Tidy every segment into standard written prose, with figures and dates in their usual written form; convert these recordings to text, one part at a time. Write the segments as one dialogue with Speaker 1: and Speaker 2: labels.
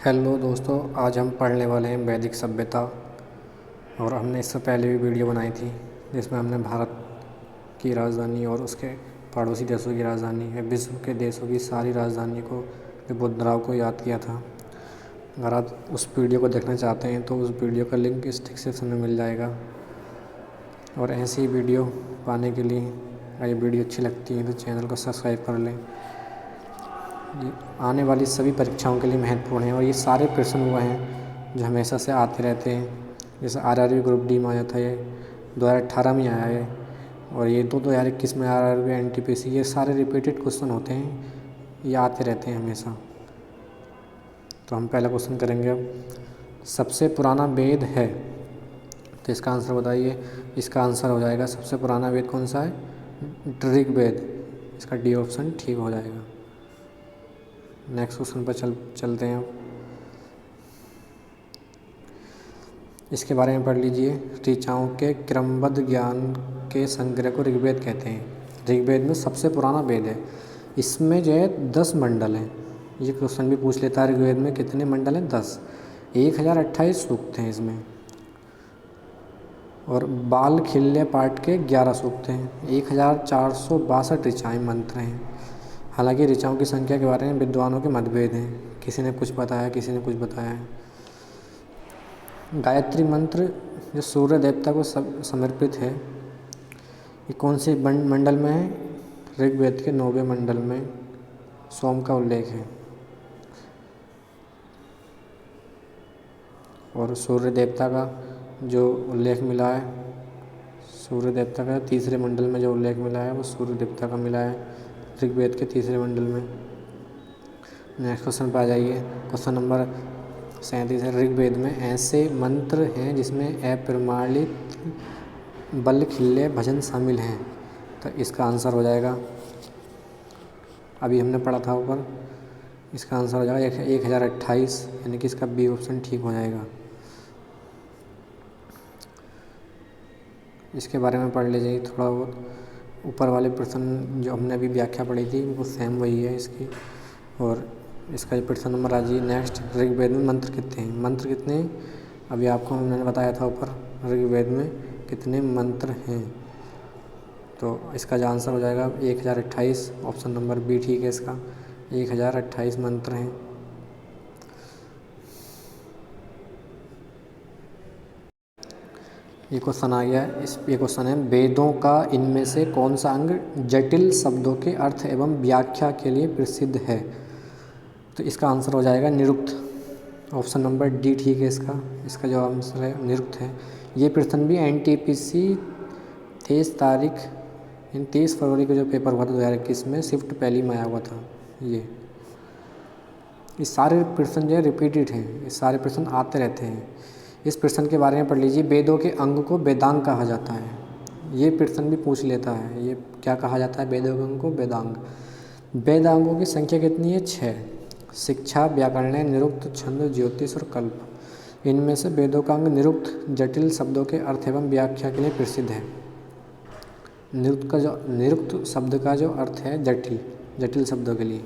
Speaker 1: Hello दोस्तों, आज हम पढ़ने वाले हैं वैदिक सभ्यता। और हमने इससे पहले भी वीडियो बनाई थी जिसमें हमने भारत की राजधानी और उसके पड़ोसी देशों की राजधानी या विश्व के देशों की सारी राजधानी को, उपद्रव को याद किया था। अगर आप उस वीडियो को देखना चाहते हैं तो उस वीडियो का लिंक इस डिस्क्रिप्शन में मिल जाएगा। और ऐसी वीडियो पाने के लिए, अगर ये वीडियो अच्छी लगती है तो चैनल को सब्सक्राइब कर लें। ये आने वाली सभी परीक्षाओं के लिए महत्वपूर्ण है और ये सारे प्रश्न वो हैं जो हमेशा से आते रहते हैं। जैसे आरआरबी ग्रुप डी में आया था, ये 2018 में आया है, और ये 2021 में आरआरबी एनटीपीसी, ये सारे रिपीटेड क्वेश्चन होते हैं, ये आते रहते हैं हमेशा। तो हम पहला क्वेश्चन करेंगे अब। सबसे पुराना वेद है, तो इसका आंसर बताइए। इसका आंसर हो जाएगा, सबसे पुराना वेद कौन सा है? ऋग्वेद। इसका डी ऑप्शन ठीक हो जाएगा। नेक्स्ट क्वेश्चन पर चलते हैं। इसके बारे में पढ़ लीजिए। ऋचाओं के क्रमबद्ध ज्ञान के संग्रह को ऋग्वेद कहते हैं। ऋग्वेद में सबसे पुराना वेद है। इसमें जो है 10 मंडल हैं। ये क्वेश्चन भी पूछ लेता है, ऋग्वेद में कितने मंडल हैं? 10। 1028 सूक्त हैं इसमें, और बाल खिल्य पाठ के 11 सूक्त हैं। 1462 ऋचाएँ मंत्र हैं। हालांकि ऋचाओं की संख्या के बारे में विद्वानों के मतभेद हैं, किसी ने कुछ बताया, किसी ने कुछ बताया है। गायत्री मंत्र जो सूर्य देवता को समर्पित है, ये कौन से मंडल में है? ऋग्वेद के 9वें मंडल में सोम का उल्लेख है। और सूर्य देवता का जो उल्लेख मिला है, सूर्य देवता का 3रे मंडल में जो उल्लेख मिला है वो सूर्य देवता का मिला है ऋग्वेद के 3रे मंडल में। नेक्स्ट क्वेश्चन पर आ जाइए। क्वेश्चन नंबर 37 है। ऋग्वेद में ऐसे मंत्र हैं जिसमें अप्रमाणित बल खिल्य भजन शामिल हैं, तो इसका आंसर हो जाएगा, अभी हमने पढ़ा था ऊपर, इसका आंसर हो जाएगा 1028, यानी कि इसका बी ऑप्शन ठीक हो जाएगा। इसके बारे में पढ़ लीजिए थोड़ा बहुत। ऊपर वाले प्रश्न जो हमने अभी व्याख्या पढ़ी थी वो सेम वही है इसकी। और इसका जो प्रश्न नंबर आ जाइए नेक्स्ट। ऋग्वेद में मंत्र कितने हैं? मंत्र कितने हैं? अभी आपको मैंने बताया था ऊपर, ऋग्वेद में कितने मंत्र हैं। तो इसका जो आंसर हो जाएगा 1028, ऑप्शन नंबर बी ठीक है इसका। 1028 मंत्र हैं। ये क्वेश्चन आ गया। ये क्वेश्चन है, वेदों का इनमें से कौन सा अंग जटिल शब्दों के अर्थ एवं व्याख्या के लिए प्रसिद्ध है? तो इसका आंसर हो जाएगा निरुक्त, ऑप्शन नंबर डी ठीक है इसका। इसका जो आंसर है निरुक्त है। ये प्रश्न भी एनटीपीसी 23 फरवरी को जो पेपर हुआ था 2021 में, शिफ्ट पहली में आया हुआ था। ये सारे प्रश्न जो है रिपीटेड हैं, ये सारे प्रश्न आते रहते हैं। इस प्रश्न के बारे में पढ़ लीजिए। वेदों के अंग को वेदांग कहा जाता है। ये प्रश्न भी पूछ लेता है, ये क्या कहा जाता है वेदों के अंग को? वेदांग। वेदांगों की संख्या कितनी है? 6। शिक्षा, व्याकरण, निरुक्त, छंद, ज्योतिष और कल्प। इनमें से वेदों का अंग निरुक्त जटिल शब्दों के अर्थ एवं व्याख्या के लिए प्रसिद्ध है। निरुक्त शब्द का जो अर्थ है जटिल शब्दों के लिए।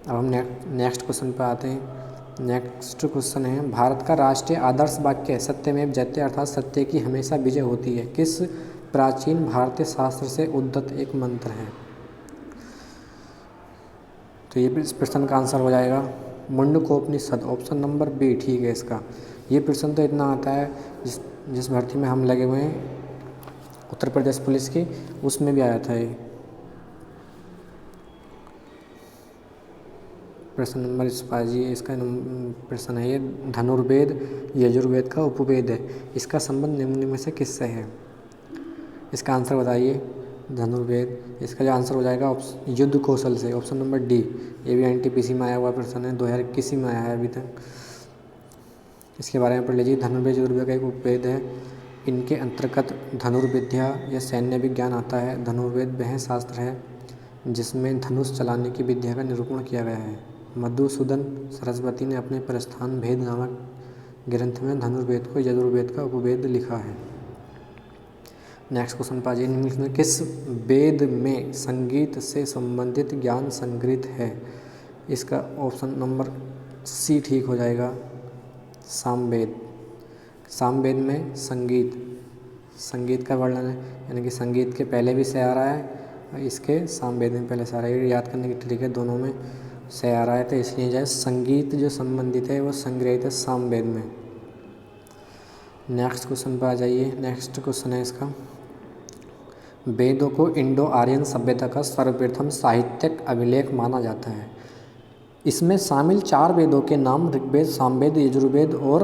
Speaker 1: अब हम नेक्स्ट क्वेश्चन पर आते हैं। नेक्स्ट क्वेश्चन है, भारत का राष्ट्रीय आदर्श वाक्य सत्यमेव जयते, अर्थात सत्य की हमेशा विजय होती है, किस प्राचीन भारतीय शास्त्र से उद्धत एक मंत्र है? तो ये इस प्रश्न का आंसर हो जाएगा मुंडकोपनिषद, ऑप्शन नंबर बी ठीक है इसका। ये प्रश्न तो इतना आता है, जिस भर्ती में हम लगे हुए हैं उत्तर प्रदेश पुलिस की, उसमें भी आया था ये प्रश्न नंबर। इस पाजी इसका प्रश्न है ये, धनुर्वेद यजुर्वेद का उपवेद है, इसका संबंध निम्न में से किससे है? इसका आंसर बताइए। धनुर्वेद, इसका जो आंसर हो जाएगा युद्ध कौशल से, ऑप्शन नंबर डी। ये भी एनटीपीसी में आया हुआ प्रश्न है, 2021 में आया है अभी तक। इसके बारे में पढ़ लीजिए। धनुर्वेद यजुर्वेद का एक उपवेद है। इनके अंतर्गत धनुर्विद्या या सैन्य विज्ञान आता है। धनुर्वेद वह शास्त्र है जिसमें धनुष चलाने की विद्या का निरूपण किया गया है। मधुसूदन सरस्वती ने अपने प्रस्थान भेद नामक ग्रंथ में धनुर्वेद को यजुर्वेद का उपवेद लिखा है। नेक्स्ट क्वेश्चन पाजी, निम्नलिखित में किस वेद में संगीत से संबंधित ज्ञान संग्रहित है? इसका ऑप्शन नंबर सी ठीक हो जाएगा। सामवेद, सामवेद में संगीत, संगीत का वर्णन है, यानी कि संगीत के पहले भी से आ रहा है और इसके सामवेद में पहले से आ रहा है। ये याद करने की ट्रिक है, दोनों में से आ रहा है, तो इसलिए जो है संगीत जो संबंधित है वो संग्रहित है सामवेद में। नेक्स्ट क्वेश्चन पर आ जाइए। नेक्स्ट क्वेश्चन है इसका, वेदों को इंडो आर्यन सभ्यता का सर्वप्रथम साहित्यिक अभिलेख माना जाता है। इसमें शामिल 4 वेदों के नाम ऋग्वेद, सामवेद, यजुर्वेद और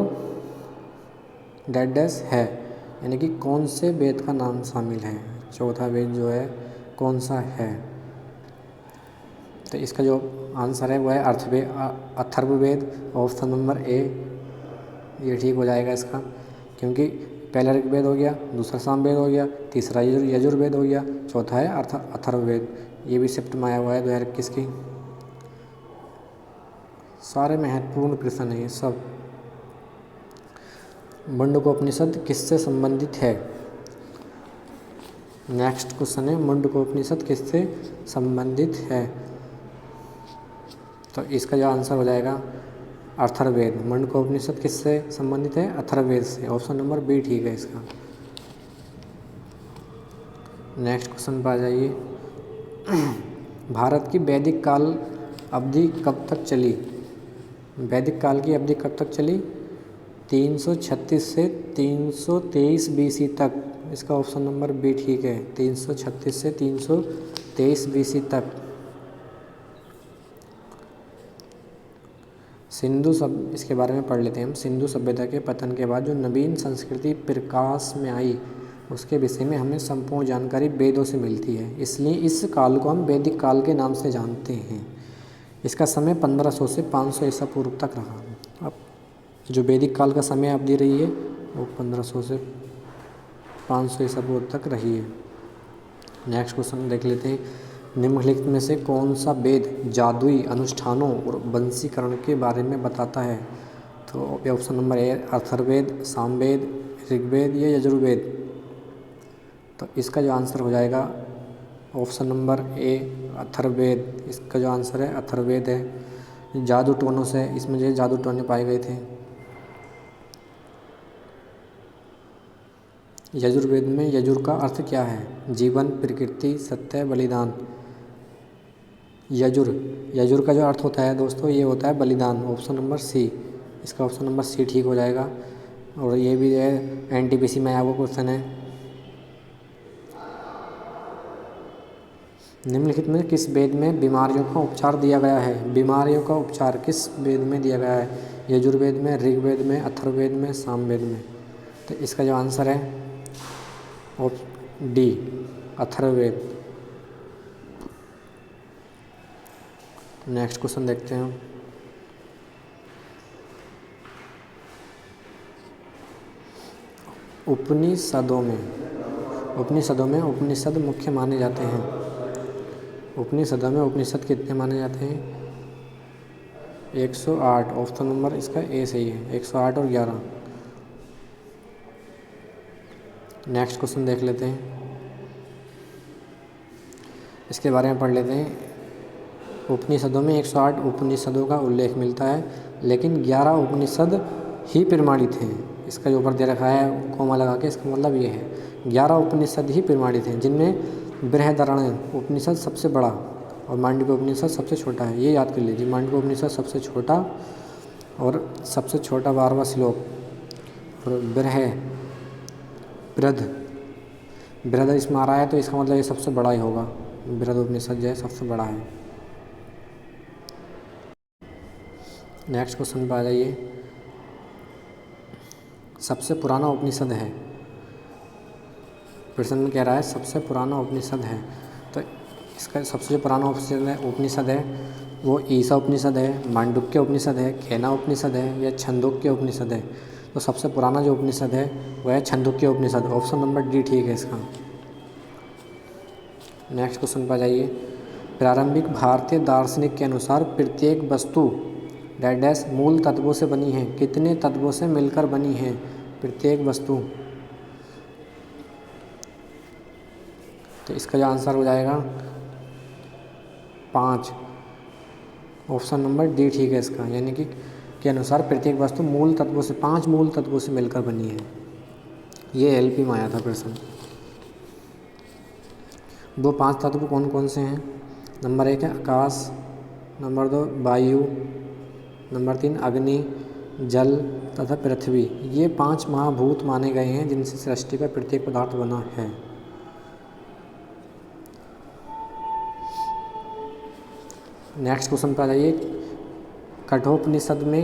Speaker 1: डैश है, यानी कि कौन से वेद का नाम शामिल है, चौथा वेद जो है कौन सा है। तो इसका जो आंसर है वो है अथर्ववेद, ऑप्शन नंबर ए, ये ठीक हो जाएगा इसका, क्योंकि पहला ऋग्वेद हो गया, दूसरा सामवेद हो गया, तीसरा यजुर्वेद हो गया, चौथा है अथर्ववेद। ये भी शिफ्ट में आया हुआ है 2021 की। सारे महत्वपूर्ण प्रश्न हैं ये सब। मुंडकोपनिषद किससे संबंधित है? नेक्स्ट क्वेश्चन है, मुंडकोपनिषद किससे संबंधित है? तो इसका जो आंसर हो जाएगा अथर्ववेद। मुंडकोपनिषद किससे संबंधित है? अथर्ववेद से, ऑप्शन नंबर बी ठीक है इसका। नेक्स्ट क्वेश्चन पर आ जाइए। भारत की वैदिक काल अवधि कब तक चली? वैदिक काल की अवधि कब तक चली? 336 से 323 BC तक, इसका ऑप्शन नंबर बी ठीक है। 336 से 323 BC तक। इसके बारे में पढ़ लेते हैं हम। सिंधु सभ्यता के पतन के बाद जो नवीन संस्कृति प्रकाश में आई उसके विषय में हमें संपूर्ण जानकारी वेदों से मिलती है, इसलिए इस काल को हम वैदिक काल के नाम से जानते हैं। इसका समय 1500 से 500 ईसा पूर्व तक रहा। अब जो वैदिक काल का समय अवधि रही है वो 1500 से 500 ईसा पूर्व तक रही है। नेक्स्ट क्वेश्चन देख लेते हैं। निम्नलिखित में से कौन सा वेद जादुई अनुष्ठानों और वंशीकरण के बारे में बताता है? तो option number A Atharvaveda, Samaveda, Rigveda या यजुर्वेद। तो इसका जो आंसर हो जाएगा ऑप्शन नंबर ए अथर्ववेद। इसका जो आंसर है अथर्ववेद है। जादू टोनों से इसमें जो जादू टोने पाए गए थे। यजुर्वेद में यजुर का अर्थ क्या है? जीवन, प्रकृति, सत्य, बलिदान। यजुर का जो अर्थ होता है दोस्तों ये होता है बलिदान, ऑप्शन नंबर सी। इसका ऑप्शन नंबर सी ठीक हो जाएगा। और ये भी है NTPC में आया हुआ क्वेश्चन है। निम्नलिखित में किस वेद में बीमारियों का उपचार दिया गया है? बीमारियों का उपचार किस वेद में दिया गया है? यजुर्वेद में, ऋग्वेद में, अथर्ववेद में, सामवेद में। तो इसका जो आंसर है डी अथर्ववेद। नेक्स्ट क्वेश्चन देखते हैं। उपनिषदों में उपनिषद मुख्य माने जाते हैं। उपनिषदों में उपनिषद कितने माने जाते हैं? 108, ऑप्शन नंबर इसका ए सही है। 108 और 11। नेक्स्ट क्वेश्चन देख लेते हैं, इसके बारे में पढ़ लेते हैं। उपनिषदों में 108 उपनिषदों का उल्लेख मिलता है, लेकिन 11 उपनिषद ही प्रमाणित हैं। इसका जो ऊपर दे रखा है कोमा लगा के, इसका मतलब ये है 11 उपनिषद ही प्रमाणित हैं, जिनमें बृहदारण्यक उपनिषद सबसे बड़ा और मांडव्य उपनिषद सबसे छोटा है। ये याद कर लीजिए, मांडव्य उपनिषद सबसे छोटा और सबसे छोटा 12वां श्लोक, और बृहद इसमें आ रहा है तो इसका मतलब ये सबसे बड़ा ही होगा। बृहद उपनिषद जो है सबसे बड़ा है। नेक्स्ट क्वेश्चन पर आ जाइए। सबसे पुराना उपनिषद है, प्रश्न में कह रहा है सबसे पुराना उपनिषद है, तो इसका सबसे पुराना उपनिषद है वो ईसा उपनिषद है, मांडुक्य उपनिषद है, केना उपनिषद है या छंदोक्य उपनिषद है। तो सबसे पुराना जो उपनिषद है वह है छंदोक्य उपनिषद, ऑप्शन नंबर डी ठीक है इसका। नेक्स्ट क्वेश्चन पर जाइए। प्रारंभिक भारतीय दार्शनिक के अनुसार प्रत्येक वस्तु डैश मूल तत्वों से बनी है। कितने तत्वों से मिलकर बनी है प्रत्येक वस्तु? तो इसका जो आंसर हो जाएगा 5, ऑप्शन नंबर डी ठीक है इसका, यानी कि के अनुसार प्रत्येक वस्तु मूल तत्वों से 5 मूल तत्वों से मिलकर बनी है। ये एलपी में आया था प्रश्न। वो 5 तत्व कौन कौन से हैं? नंबर 1 है आकाश, नंबर 2 वायु, नंबर 3 अग्नि, जल तथा पृथ्वी। ये 5 महाभूत माने गए हैं जिनसे सृष्टि का प्रत्येक पदार्थ बना है। नेक्स्ट क्वेश्चन पर आ जाइए। कठोपनिषद में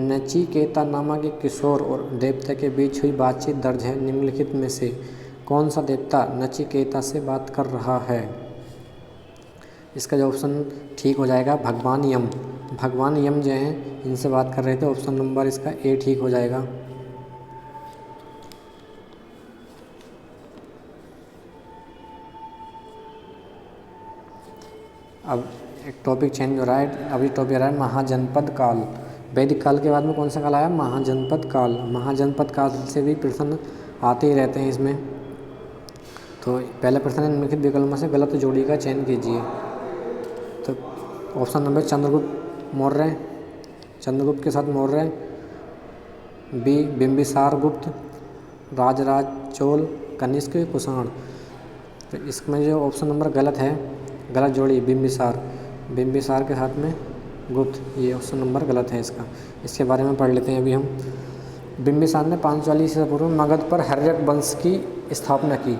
Speaker 1: नचिकेता नामक एक किशोर और देवता के बीच हुई बातचीत दर्ज है। निम्नलिखित में से कौन सा देवता नचिकेता से बात कर रहा है? इसका जो ऑप्शन ठीक हो जाएगा भगवान यम। भगवान यम जो हैं इनसे बात कर रहे थे। ऑप्शन नंबर इसका ए ठीक हो जाएगा। अब एक टॉपिक चेंज हो रहा है। अभी टॉपिक आ रहा है महाजनपद काल। वैदिक काल के बाद में कौन सा काल आया? महाजनपद काल। महाजनपद काल से भी प्रश्न आते ही रहते हैं इसमें। तो पहला प्रश्न है निम्नलिखित विकल्पों से गलत जोड़ी का चयन कीजिए। तो ऑप्शन नंबर चंद्रगुप्त मौर्य, चंद्रगुप्त के साथ मौर्य, बी बिंबिसार गुप्त, राजराज चोल, कनिष्क, कुषाण। तो इसमें जो ऑप्शन नंबर गलत है, गलत जोड़ी बिंबिसार, बिंबिसार के साथ में गुप्त, ये ऑप्शन नंबर गलत है इसका। इसके बारे में पढ़ लेते हैं अभी हम। बिंबिसार ने 540 ईसा पूर्व मगध पर हर्यक वंश की स्थापना की।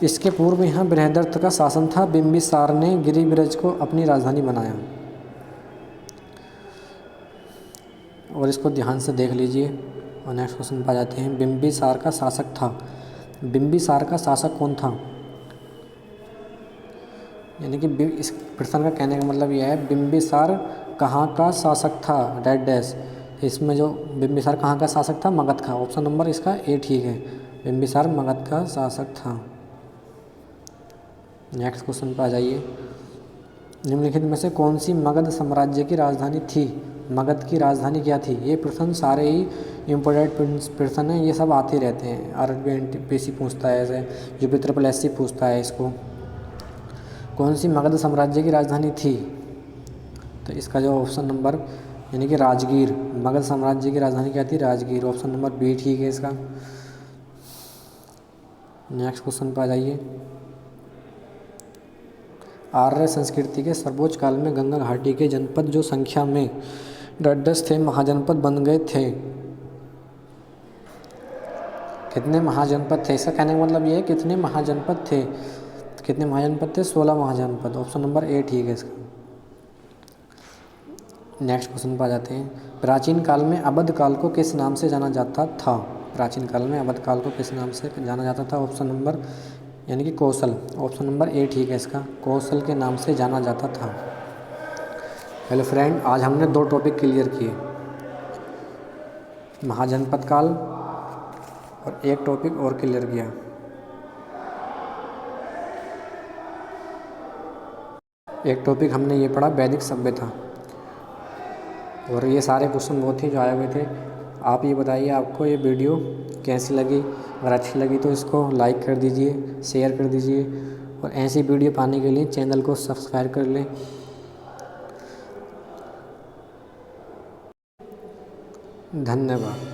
Speaker 1: इसके पूर्व यहाँ बृहदर्थ का शासन था। बिंबिसार ने गिरिब्रज को अपनी राजधानी बनाया। और इसको ध्यान से देख लीजिए और नेक्स्ट क्वेश्चन पर आ जाते हैं। बिंबिसार का शासक था। बिंबिसार का शासक कौन था? यानी कि इस प्रश्न का कहने का मतलब यह है बिंबिसार कहाँ का शासक था, डेड डैश। इसमें जो बिंबिसार कहाँ का शासक था? मगध का। ऑप्शन नंबर इसका ए ठीक है। बिंबिसार मगध का शासक था। नेक्स्ट क्वेश्चन पर आ जाइए। निम्नलिखित में से कौन सी मगध साम्राज्य की राजधानी थी? मगध की राजधानी क्या थी? ये प्रश्न सारे ही इम्पोर्टेंट प्रश्न हैं, ये सब आते रहते हैं। RBPC पूछता है ऐसे, UPSC पूछता है इसको। कौन सी मगध साम्राज्य की राजधानी थी? तो इसका जो ऑप्शन नंबर यानी कि राजगीर। मगध साम्राज्य की राजधानी क्या थी? राजगीर। ऑप्शन नंबर बी ठीक है इसका। नेक्स्ट क्वेश्चन पर आ जाइए। आर्य संस्कृति के सर्वोच्च काल में गंगा घाटी के जनपद जो संख्या में 10 थे महाजनपद बन गए थे। कितने महाजनपद थे? इसका कहने का मतलब ये है कितने महाजनपद थे। कितने महाजनपद थे? 16 महाजनपद। ऑप्शन नंबर ए ठीक है इसका। नेक्स्ट क्वेश्चन पर आ जाते हैं। प्राचीन काल में अवध काल को किस नाम से जाना जाता था? प्राचीन काल में अवध काल को किस नाम से जाना जाता था? ऑप्शन नंबर यानी कि कौशल। ऑप्शन नंबर ए ठीक है इसका। कौशल के नाम से जाना जाता था। हेलो फ्रेंड, आज हमने 2 टॉपिक क्लियर किए, महाजनपद काल और एक टॉपिक और क्लियर किया। एक टॉपिक हमने ये पढ़ा वैदिक सभ्यता। और ये सारे क्वेश्चन बहुत ही जो आए हुए थे। आप ये बताइए आपको ये वीडियो कैसी लगी। अगर अच्छी लगी तो इसको लाइक कर दीजिए, शेयर कर दीजिए और ऐसी वीडियो पाने के लिए चैनल को सब्सक्राइब कर लें। धन्यवाद।